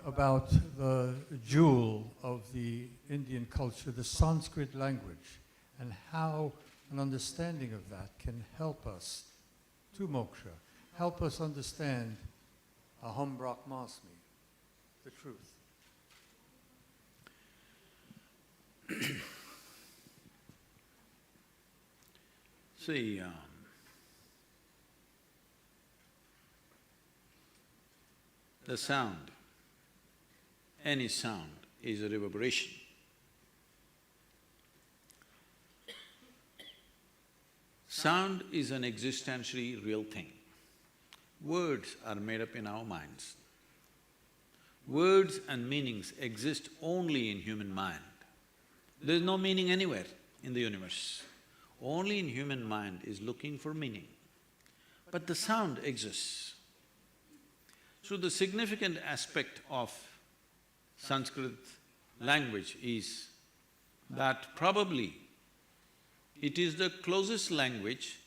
about the jewel of the Indian culture, the Sanskrit language, and how an understanding of that can help us to moksha, help us understand Aham Brahmasmi, the truth. See, the sound, any sound is a reverberation. Sound is an existentially real thing. Words are made up in our minds. Words and meanings exist only in human mind. There is no meaning anywhere in the universe. Only in human mind is looking for meaning. But the sound exists. So the significant aspect of Sanskrit language is that probably it is the closest language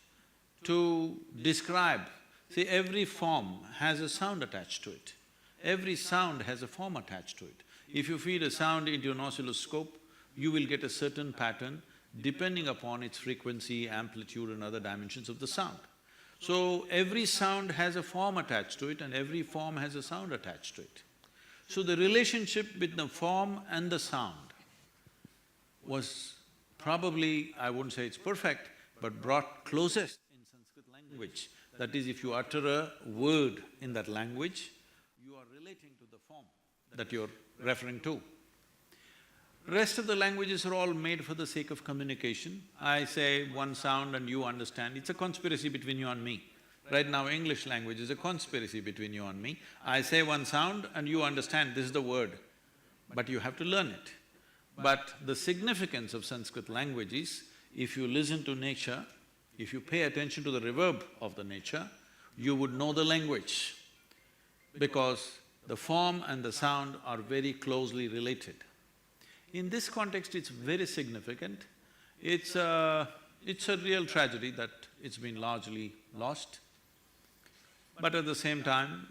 to describe… See, every form has a sound attached to it. Every sound has a form attached to it. If you feed a sound into an oscilloscope, you will get a certain pattern depending upon its frequency, amplitude and other dimensions of the sound. So, every sound has a form attached to it and every form has a sound attached to it. So, the relationship between the form and the sound was probably, I wouldn't say it's perfect, but brought closest in Sanskrit language. That is, if you utter a word in that language, you are relating to the form that you're referring to. Rest of the languages are all made for the sake of communication. I say one sound and you understand, it's a conspiracy between you and me. Right now, English language is a conspiracy between you and me. I say one sound and you understand this is the word, but you have to learn it. But the significance of Sanskrit language is, if you listen to nature, if you pay attention to the reverb of the nature, you would know the language, because the form and the sound are very closely related. In this context, it's very significant. It's a real tragedy that it's been largely lost. But at the same time,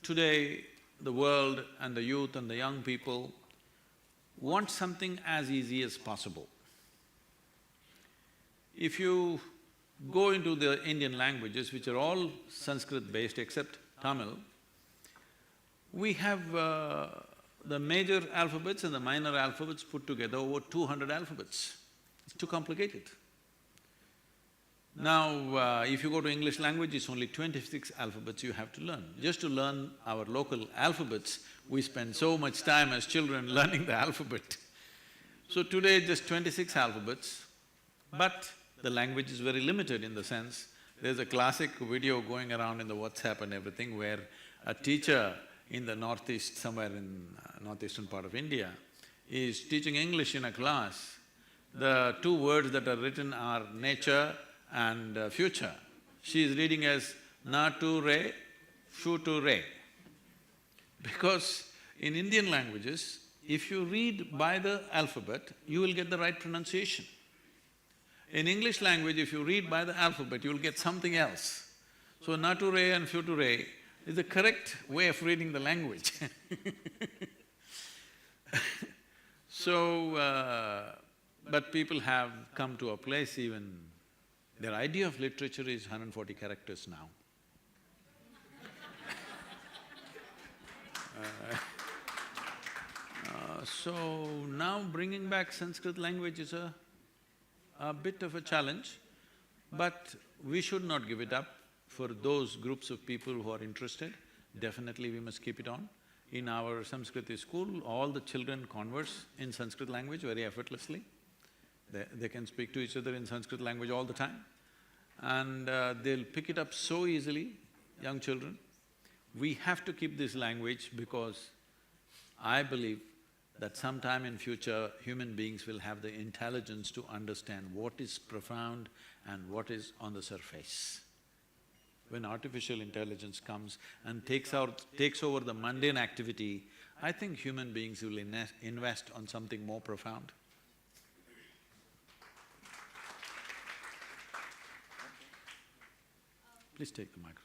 today the world and the youth and the young people want something as easy as possible. If you go into the Indian languages, which are all Sanskrit-based except Tamil, we have the major alphabets and the minor alphabets put together, over 200 alphabets. It's too complicated. Now, if you go to English language, it's only 26 alphabets you have to learn. Just to learn our local alphabets, we spend so much time as children learning the alphabet. So today, just 26 alphabets, but the language is very limited in the sense, there's a classic video going around in the WhatsApp and everything where a teacher in the northeast, somewhere in northeastern part of India, is teaching English in a class. The two words that are written are nature and future. She is reading as na tu re, shu tu re. Because in Indian languages, if you read by the alphabet, you will get the right pronunciation. In English language, if you read by the alphabet, you will get something else. So na tu re and shu tu re is the correct way of reading the language. So, but people have come to a place even, their idea of literature is 140 characters now. So now bringing back Sanskrit language is a bit of a challenge, but we should not give it up. For those groups of people who are interested, definitely we must keep it on. In our Sanskrit school, all the children converse in Sanskrit language very effortlessly. They can speak to each other in Sanskrit language all the time. And they'll pick it up so easily, young children. We have to keep this language because I believe that sometime in future, human beings will have the intelligence to understand what is profound and what is on the surface. When artificial intelligence comes and takes over the mundane activity, I think human beings will invest on something more profound. Please take the microphone.